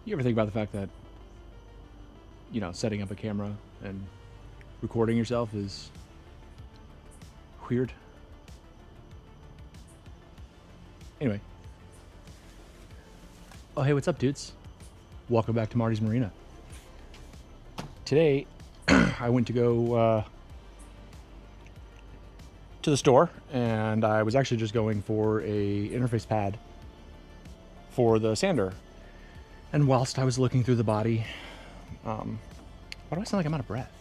You ever think about the fact that, setting up a camera and recording yourself is weird? Anyway. Oh, hey, what's up, dudes? Welcome back to Marty's Marina. Today, I went to go to the store, and I was actually just going for a interface pad for the sander. And whilst I was looking through the body, why do I sound like I'm out of breath?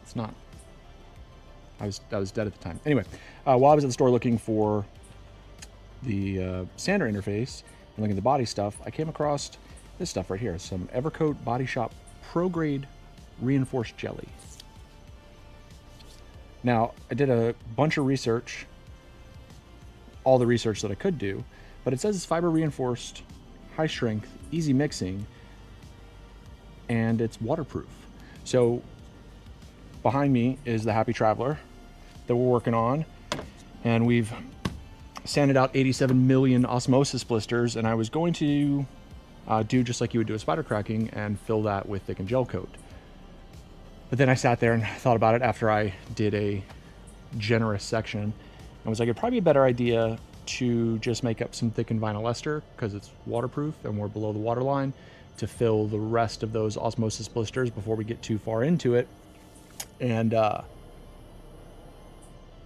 It's not. I was dead at the time. Anyway, while I was at the store looking for the sander interface and looking at the body stuff, I came across this stuff right here, some Evercoat Body Shop Pro Grade Reinforced Jelly. Now, I did a bunch of research, all the research that I could do, but it says it's fiber reinforced, high strength, easy mixing, and it's waterproof. So behind me is the Happy Traveler that we're working on, and we've sanded out 87 million osmosis blisters, and I was going to do just like you would do a spider cracking and fill that with thickened gel coat. But then I sat there and thought about it after I did a generous section and was like, it'd probably be a better idea to just make up some thickened vinyl ester because it's waterproof and we're below the water line to fill the rest of those osmosis blisters before we get too far into it. And but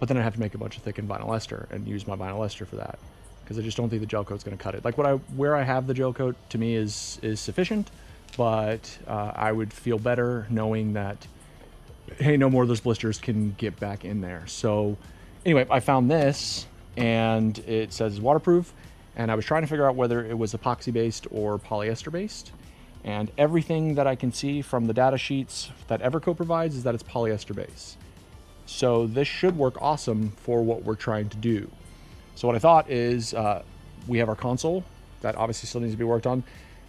then I have to make a bunch of thickened vinyl ester and use my vinyl ester for that because I just don't think the gel coat's going to cut it. Like where I have the gel coat to me is sufficient, but I would feel better knowing that, hey, no more of those blisters can get back in there. So anyway, I found this and it says it's waterproof, and I was trying to figure out whether it was epoxy based or polyester based, and everything that I can see from the data sheets that Evercoat provides is that it's polyester based. So this should work awesome for what we're trying to do. So what I thought is we have our console that obviously still needs to be worked on.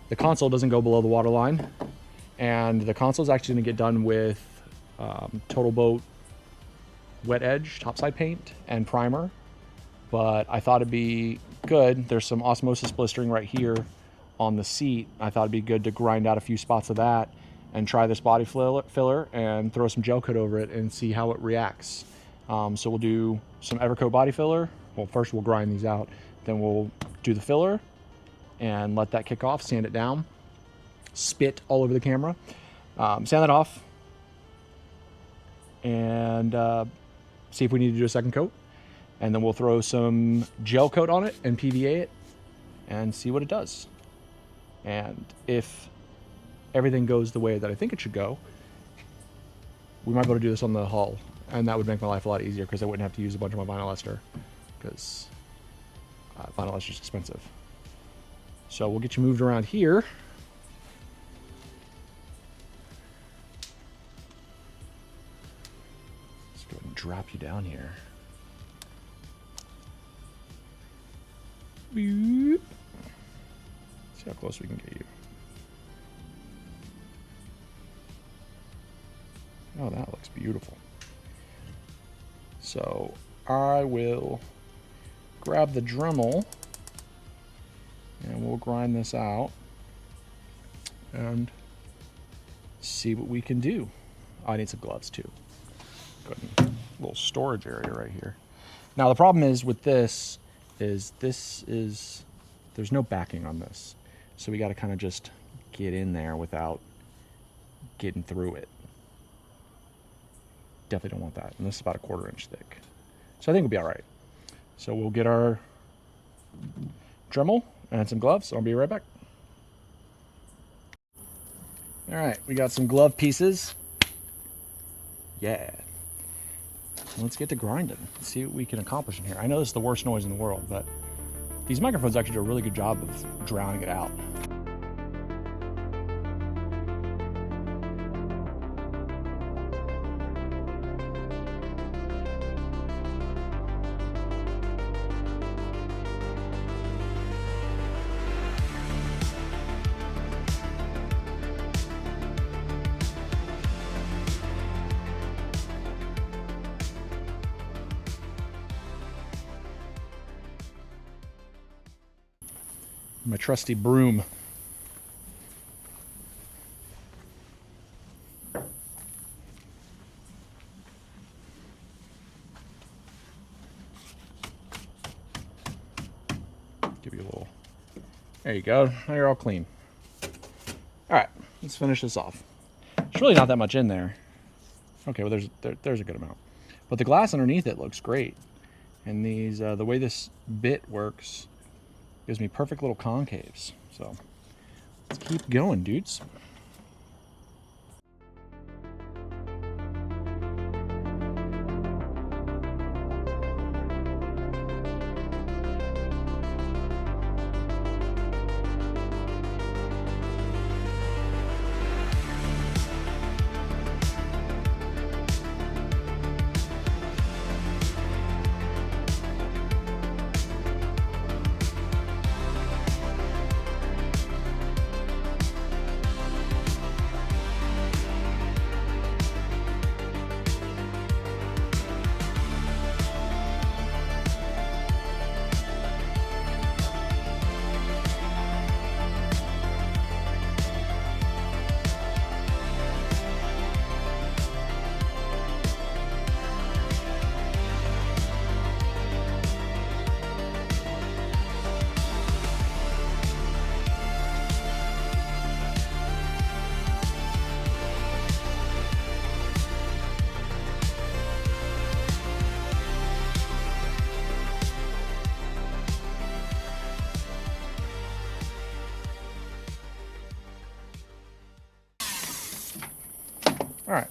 The console doesn't go below the water line, and the console is actually going to get done with Total Boat wet edge topside paint and primer. But I thought it'd be good. There's some osmosis blistering right here on the seat. I thought it'd be good to grind out a few spots of that and try this body filler and throw some gel coat over it and see how it reacts. So we'll do some Evercoat body filler. Well, first we'll grind these out, then we'll do the filler and let that kick off, sand it down, spit all over the camera, sand that off, and see if we need to do a second coat. And then we'll throw some gel coat on it and PVA it and see what it does. And if everything goes the way that I think it should go, we might be able to do this on the hull, and that would make my life a lot easier because I wouldn't have to use a bunch of my vinyl ester because vinyl ester is expensive. So we'll get you moved around here. Let's go ahead and drop you down here. Boop. See how close we can get you. Oh, that looks beautiful. So I will grab the Dremel and we'll grind this out and see what we can do. I need some gloves too. Got a little storage area right here. Now the problem is with this is there's no backing on this. So we got to kind of just get in there without getting through it. Definitely don't want that. And this is about a 1/4 inch thick. So I think we'll be all right. So we'll get our Dremel and some gloves. I'll be right back. All right, we got some glove pieces. Yeah. Let's get to grinding. Let's see what we can accomplish in here. I know this is the worst noise in the world, but these microphones actually do a really good job of drowning it out. My trusty broom. There you go. Now you're all clean. All right, let's finish this off. There's really not that much in there. Okay, well there's a good amount. But the glass underneath it looks great. And these, the way this bit works gives me perfect little concaves. So let's keep going, dudes. All right,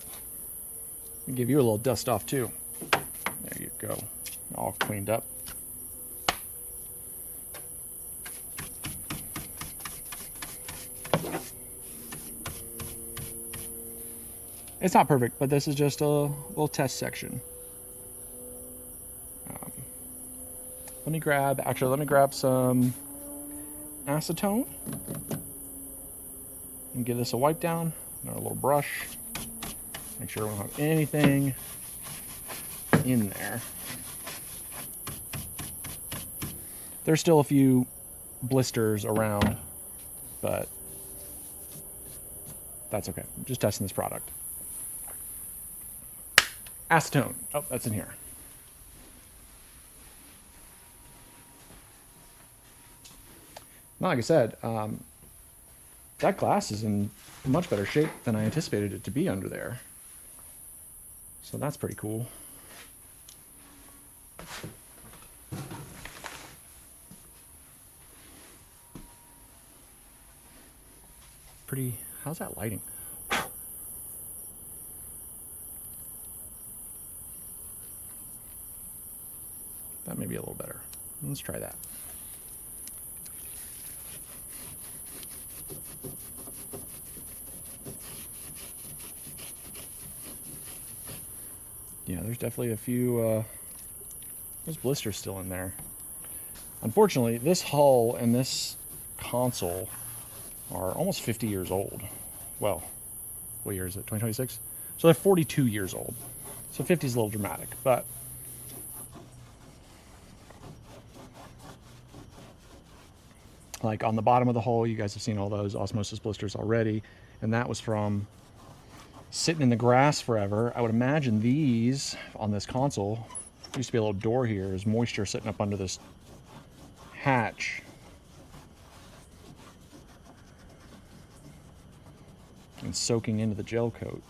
I'll give you a little dust off too. There you go, all cleaned up. It's not perfect, but this is just a little test section. Let me grab some acetone and give this a wipe down. Another little brush. Make sure we don't have anything in there. There's still a few blisters around, but that's okay. I'm just testing this product. Acetone. Oh, that's in here. Now, like I said, that glass is in much better shape than I anticipated it to be under there. So that's pretty cool. Pretty, how's that lighting? That may be a little better. Let's try that. Yeah, there's definitely a few, there's blisters still in there. Unfortunately, this hull and this console are almost 50 years old. Well, what year is it, 2026? So they're 42 years old. So 50 is a little dramatic, but like on the bottom of the hull, you guys have seen all those osmosis blisters already, and that was from sitting in the grass forever. I would imagine these on this console, used to be a little door here, is moisture sitting up under this hatch. And soaking into the gel coat.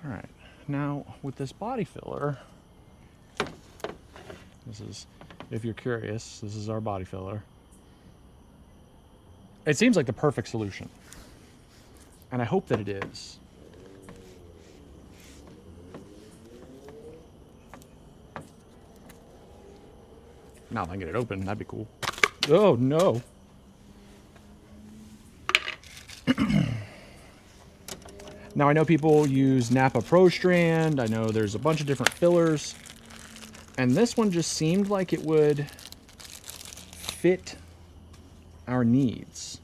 All right, now with this body filler, this is, if you're curious, this is our body filler. It seems like the perfect solution. And I hope that it is. Now if I can get it open, that'd be cool. Oh no. Now I know people use Napa Pro Strand. I know there's a bunch of different fillers. And this one just seemed like it would fit our needs.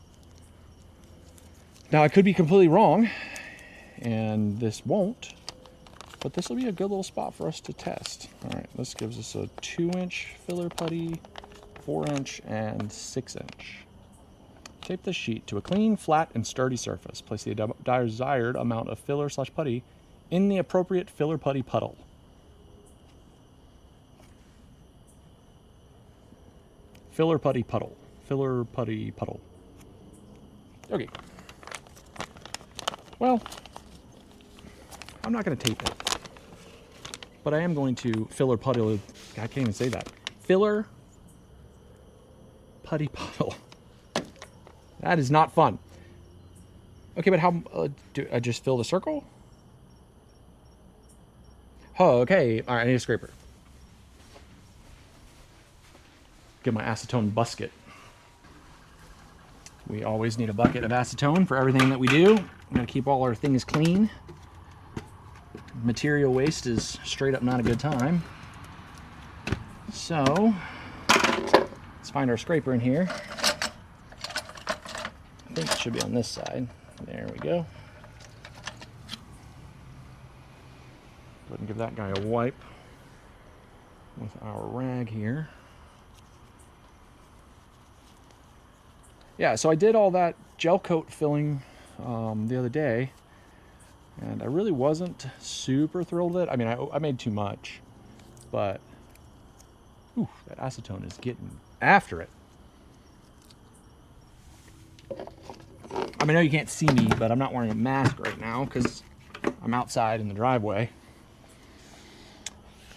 Now I could be completely wrong, and this won't, but this will be a good little spot for us to test. All right, this gives us a 2-inch filler putty, 4-inch, and 6-inch. Tape this sheet to a clean, flat, and sturdy surface. Place the desired amount of filler/putty in the appropriate filler putty puddle. Filler putty puddle. filler putty puddle. Okay. Well, I'm not going to tape it, but I am going to filler puddle. I can't even say that. Filler putty puddle. That is not fun. Okay, but how do I just fill the circle? Oh, okay. All right, I need a scraper. Get my acetone busket. We always need a bucket of acetone for everything that we do. We gotta keep all our things clean. Material waste is straight up not a good time. So, let's find our scraper in here. I think it should be on this side. There we go. Go ahead and give that guy a wipe with our rag here. Yeah, so I did all that gel coat filling the other day, and I really wasn't super thrilled with it. I mean, I made too much, but that acetone is getting after it. I mean, I know you can't see me, but I'm not wearing a mask right now because I'm outside in the driveway.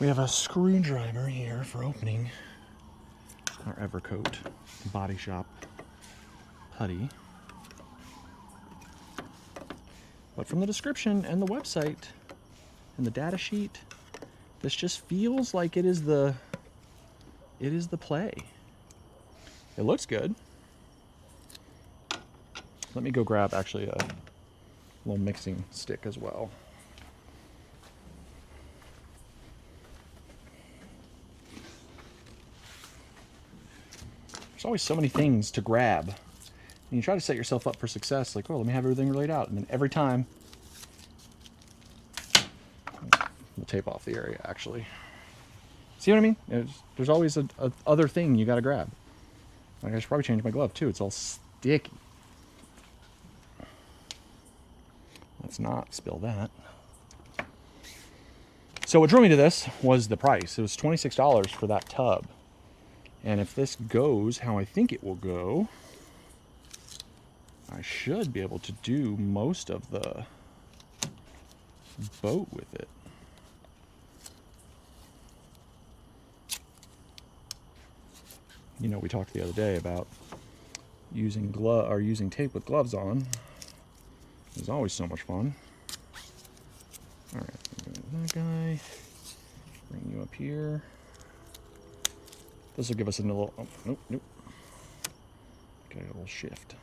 We have a screwdriver here for opening our Evercoat Body Shop putty. But from the description and the website and the data sheet, this just feels like it is the play. It looks good. Let me go grab actually a little mixing stick as well. There's always so many things to grab. And you try to set yourself up for success, like, oh, let me have everything laid out. And then every time, we'll tape off the area, actually. See what I mean? There's always a other thing you got to grab. Like, I should probably change my glove, too. It's all sticky. Let's not spill that. So what drew me to this was the price. It was $26 for that tub. And if this goes how I think it will go, I should be able to do most of the boat with it. You know, we talked the other day about using tape with gloves on. It's always so much fun. All right, that guy. Bring you up here. This will give us a little. Oh, nope. Okay, a little shift.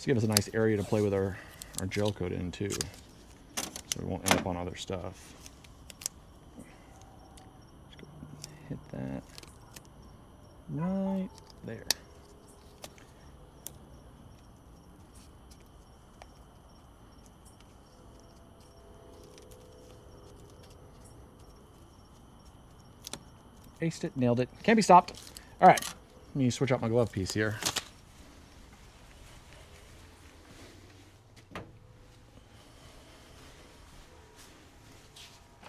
Give us a nice area to play with our gel coat in too, so we won't end up on other stuff. Just go hit that right there. Aced it, nailed it. Can't be stopped. All right, let me switch out my glove piece here.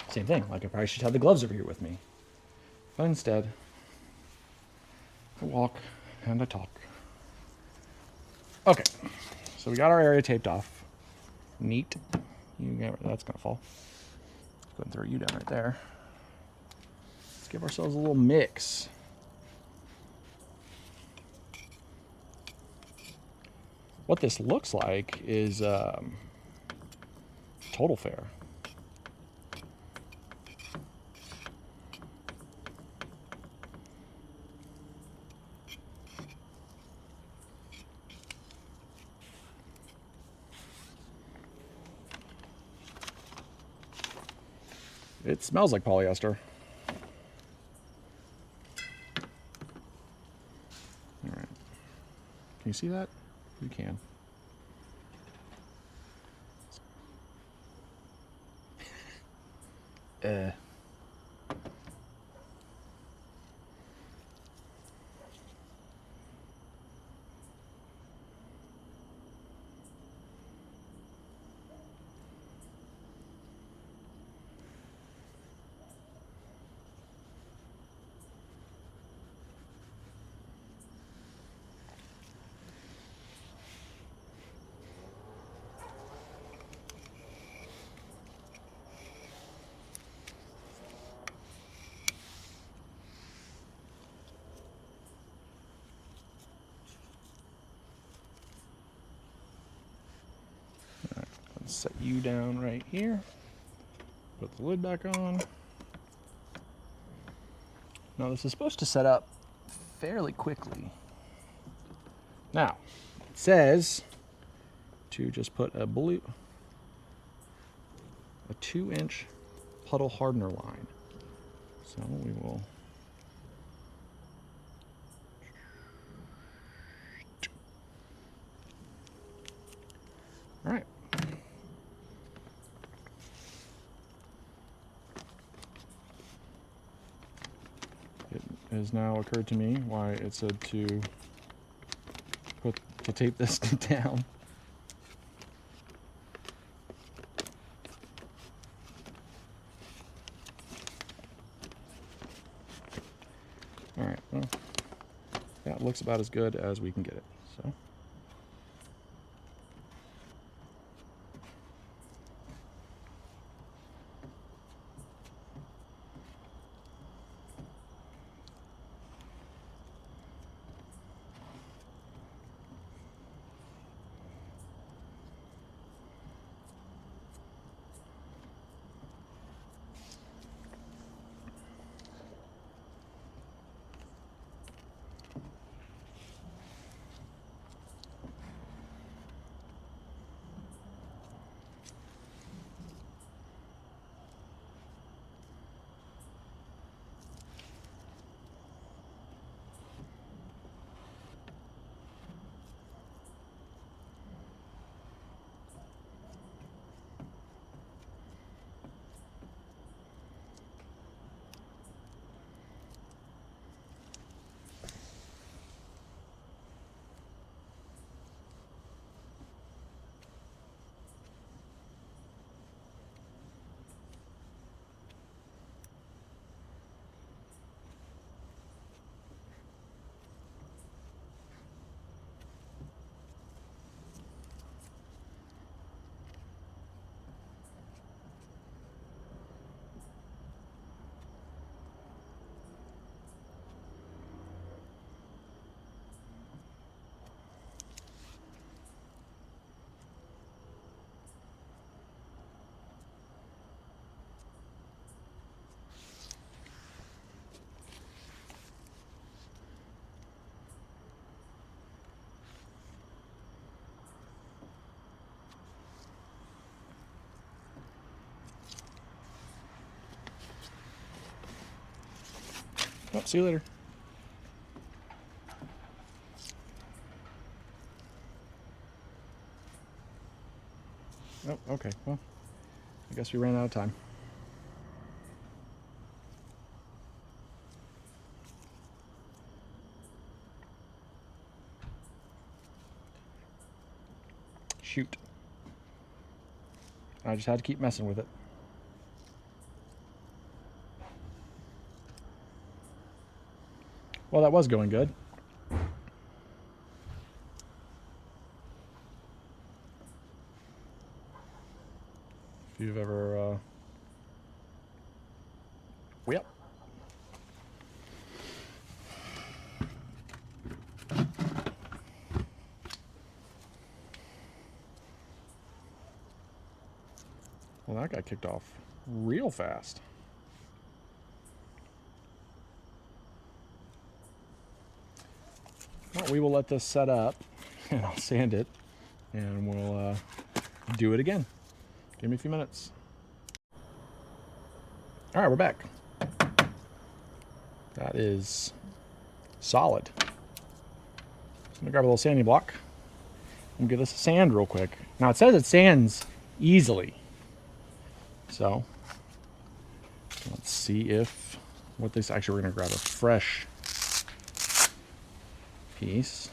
Same thing, like I probably should have the gloves over here with me. But instead, I walk and I talk. Okay, so we got our area taped off. Neat. That's gonna fall. Let's go ahead and throw you down right there. Let's give ourselves a little mix. What this looks like is Total Fair. It smells like polyester. All right. Can you see that? You can. set you down right here. Put the lid back on. Now this is supposed to set up fairly quickly. Now, it says to just put a 2-inch puddle hardener line. So we will all right. It has now occurred to me why it said to tape this down. All right, well, that looks about as good as we can get it. So. Oh, see you later. Oh, okay. Well, I guess we ran out of time. Shoot. I just had to keep messing with it. Well, that was going good. If you've ever, yep. Well, that got kicked off real fast. Well, we will let this set up, and I'll sand it, and we'll do it again. Give me a few minutes. All right, we're back. That is solid. So I'm gonna grab a little sanding block and give this a sand real quick. Now it says it sands easily. So let's see if what this actually, we're gonna grab a fresh piece.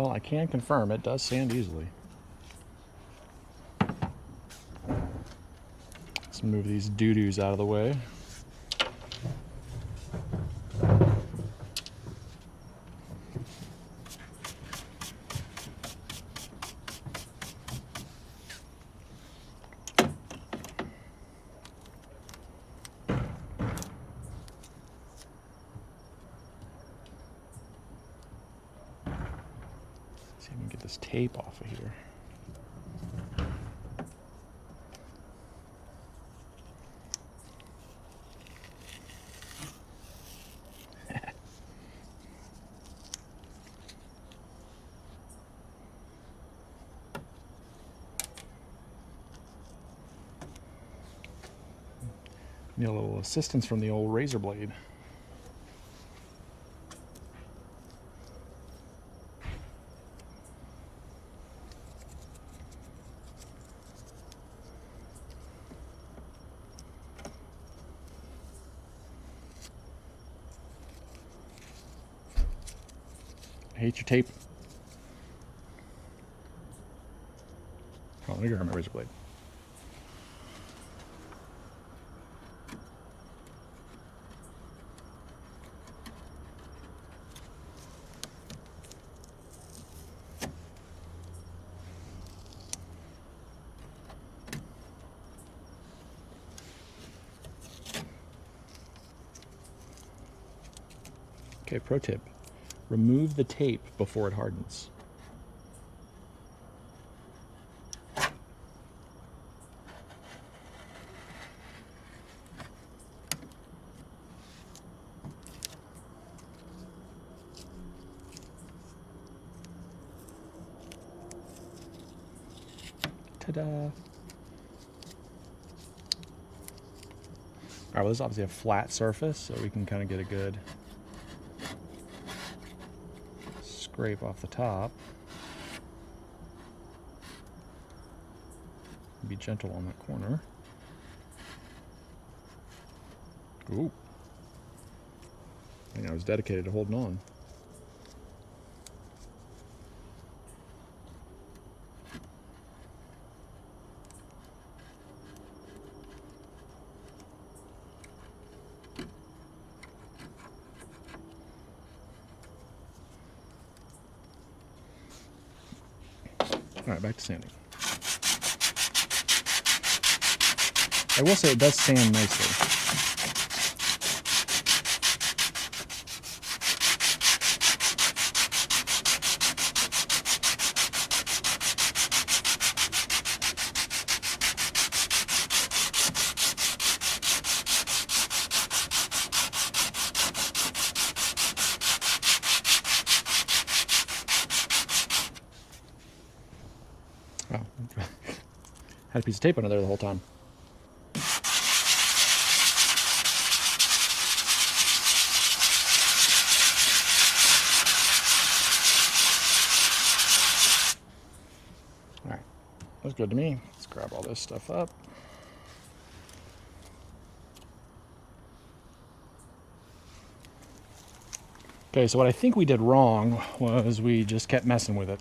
Well, I can confirm it does sand easily. Let's move these doo-doos out of the way. See if we can get this tape off of here. Need a little assistance from the old razor blade. I hate your tape. Oh, let me grab my razor blade. Okay, pro tip. Remove the tape before it hardens. Ta-da! Alright, well, this is obviously a flat surface, so we can kind of get a good scrape off the top. Be gentle on that corner. Ooh. I think I was dedicated to holding on. Alright, back to sanding. I will say it does sand nicely. Oh, had a piece of tape under there the whole time. All right, that's good to me. Let's grab all this stuff up. Okay, so what I think we did wrong was we just kept messing with it.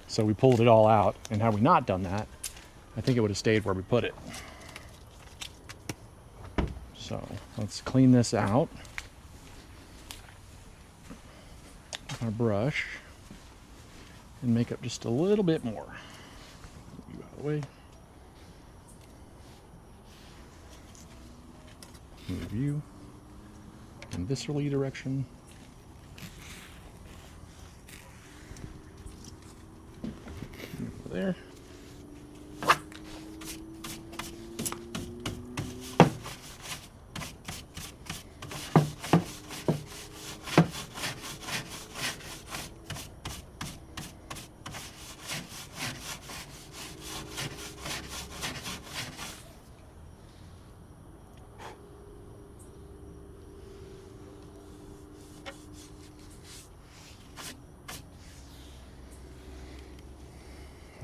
So we pulled it all out, and had we not done that, I think it would have stayed where we put it. So let's clean this out with our brush and make up just a little bit more. Move you out of the way. Move you in viscerally direction. Over there.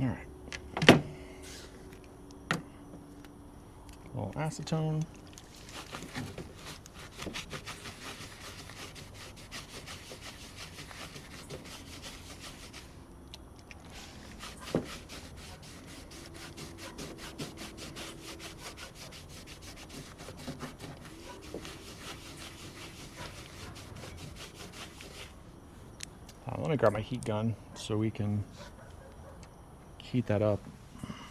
All right. A little acetone. Let me grab my heat gun so we can heat that up,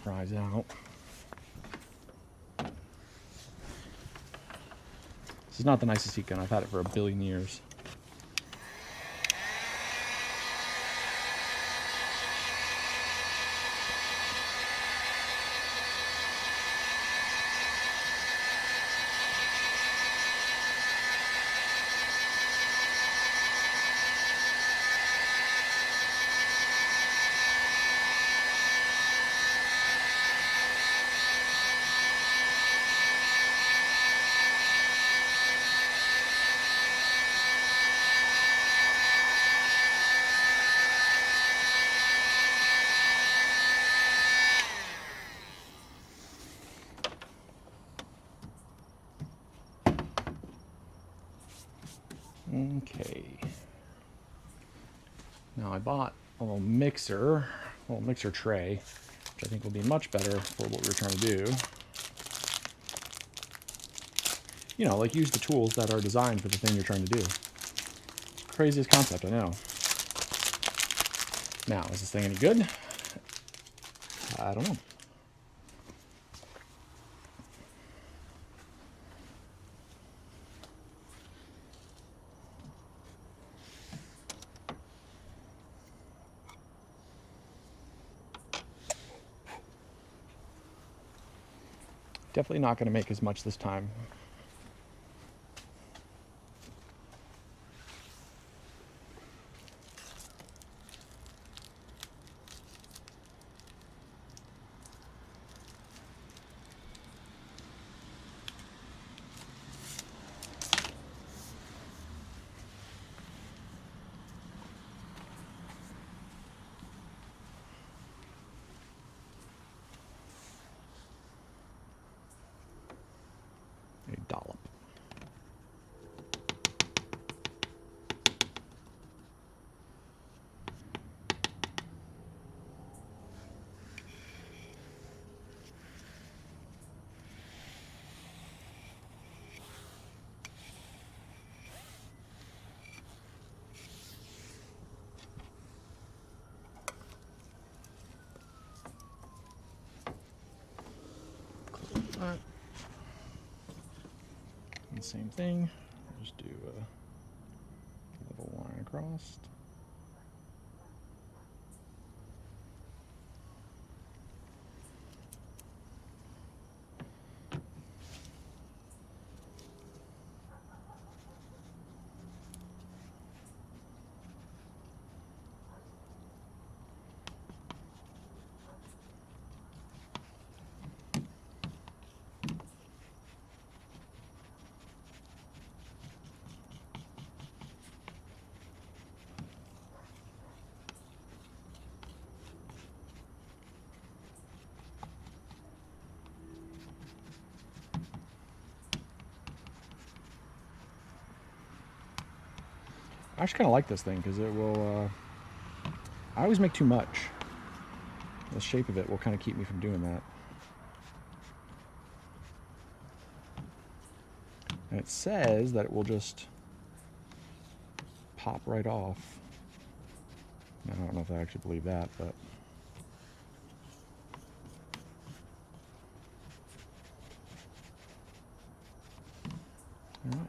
rise out. This is not the nicest heat gun. I've had it for a billion years. Okay. Now I bought a little mixer tray, which I think will be much better for what we're trying to do. You know, like use the tools that are designed for the thing you're trying to do. Craziest concept, I know. Now, is this thing any good? I don't know. Definitely not going to make as much this time. A dollop. That. And same thing, just do a little line across. I actually kind of like this thing because it will, I always make too much. The shape of it will kind of keep me from doing that. And it says that it will just pop right off. I don't know if I actually believe that, but... All right.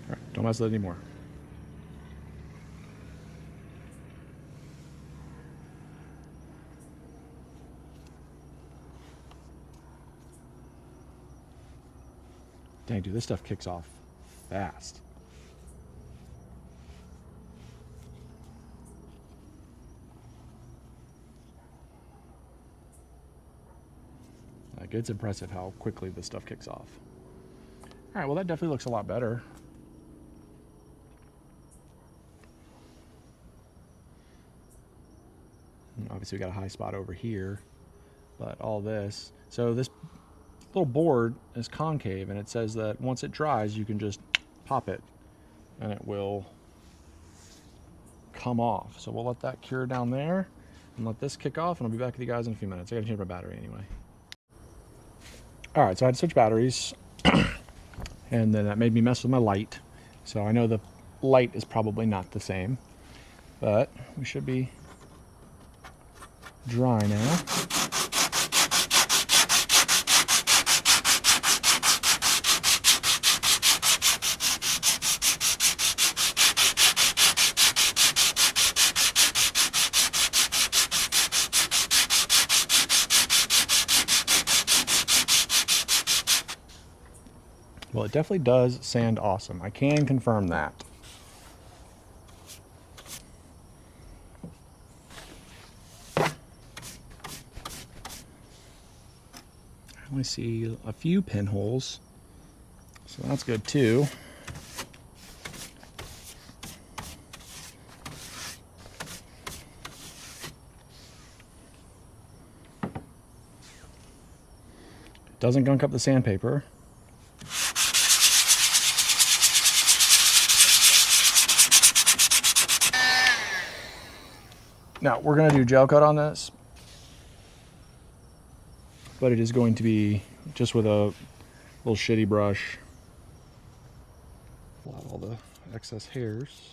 All right, don't mess with it anymore. Dang, dude, this stuff kicks off fast. Like, it's impressive how quickly this stuff kicks off. All right, well, that definitely looks a lot better. Obviously, we got a high spot over here, but all this. So this little board is concave, and it says that once it dries, you can just pop it, and it will come off. So we'll let that cure down there, and let this kick off, and I'll be back with you guys in a few minutes. I gotta change my battery anyway. All right, so I had to switch batteries, and then that made me mess with my light. So I know the light is probably not the same, but we should be dry now. Well, it definitely does sand awesome. I can confirm that. I only see a few pinholes, so that's good too. It doesn't gunk up the sandpaper. Now, we're going to do gel coat on this, but it is going to be just with a little shitty brush. Pull out all the excess hairs.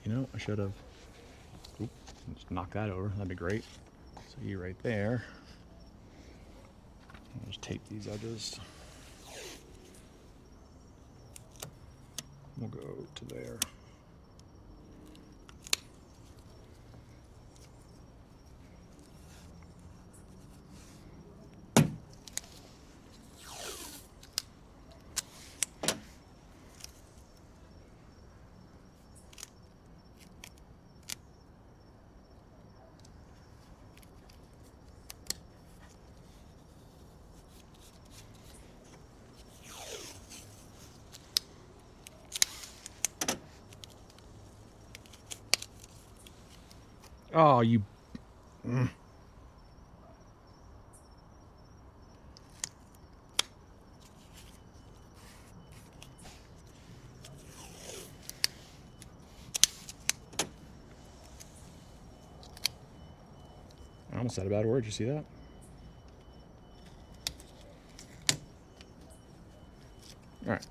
You know, I should have just knocked that over. That'd be great. So you right there. I'll just tape these edges. We'll go to there. Oh, you... almost said a bad word. You see that? All right.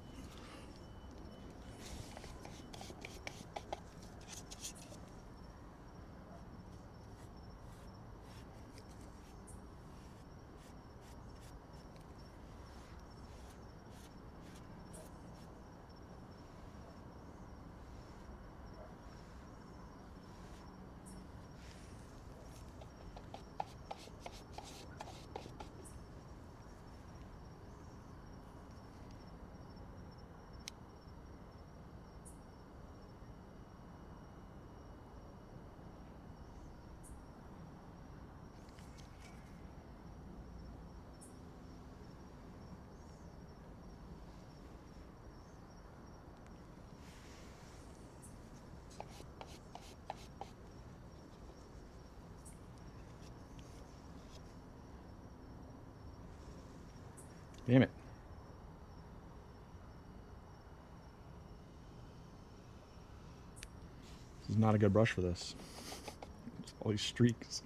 Damn it. This is not a good brush for this. All these streaks.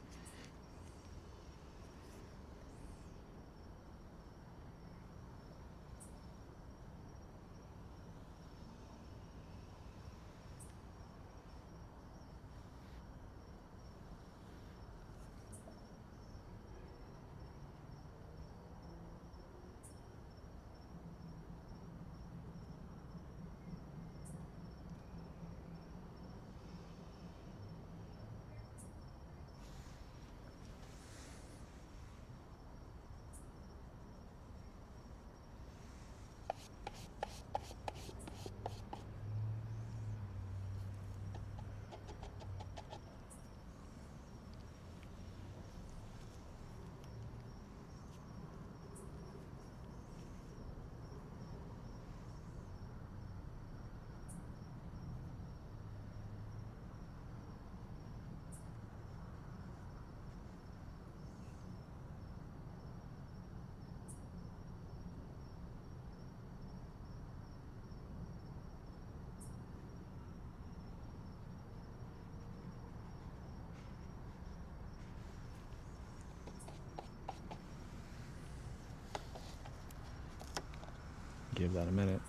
Give that a minute.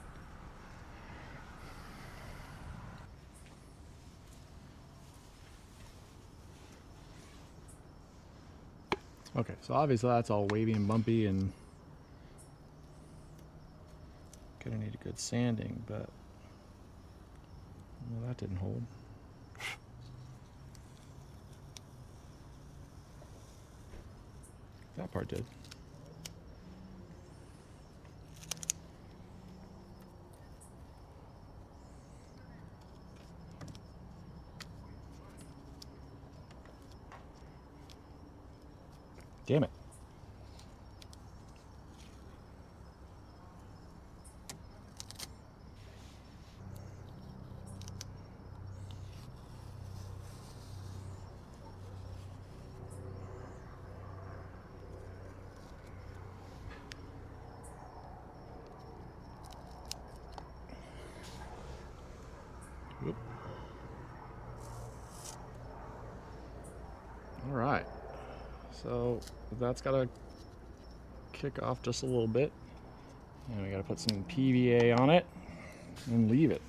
Okay, so obviously that's all wavy and bumpy and gonna need a good sanding, but well, that didn't hold. That part did. Damn it. Whoop. All right. So that's got to kick off just a little bit. And we got to put some PVA on it and leave it.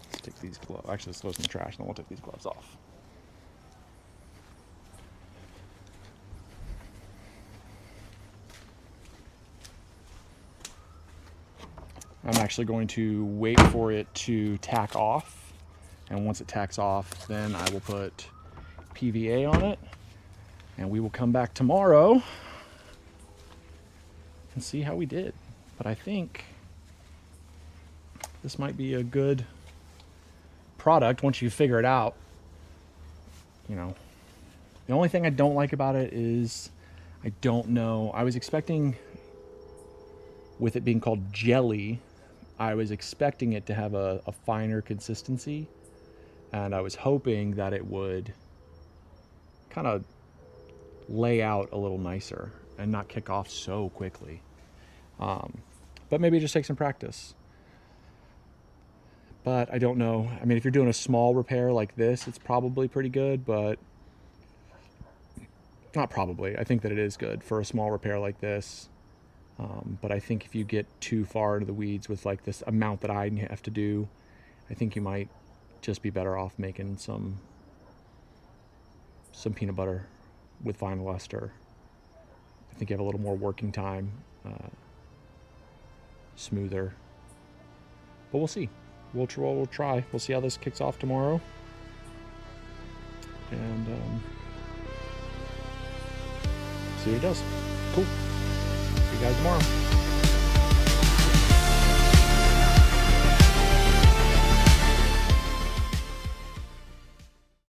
Let's take these gloves. Actually, let's throw some trash and then we'll take these gloves off. I'm actually going to wait for it to tack off. And once it tacks off, then I will put PVA on it. And we will come back tomorrow and see how we did. But I think this might be a good product once you figure it out. You know, the only thing I don't like about it is I don't know. I was expecting, with it being called jelly, I was expecting it to have a finer consistency, and I was hoping that it would kind of lay out a little nicer and not kick off so quickly. But maybe just take some practice. But I don't know. I mean, if you're doing a small repair like this, it's probably pretty good, but not probably, I think that it is good for a small repair like this. But I think if you get too far into the weeds with like this amount that I have to do, I think you might just be better off making some peanut butter with vinyl ester. I think you have a little more working time, smoother. But we'll see. We'll try. We'll see how this kicks off tomorrow. And see what it does. Cool. See you guys tomorrow.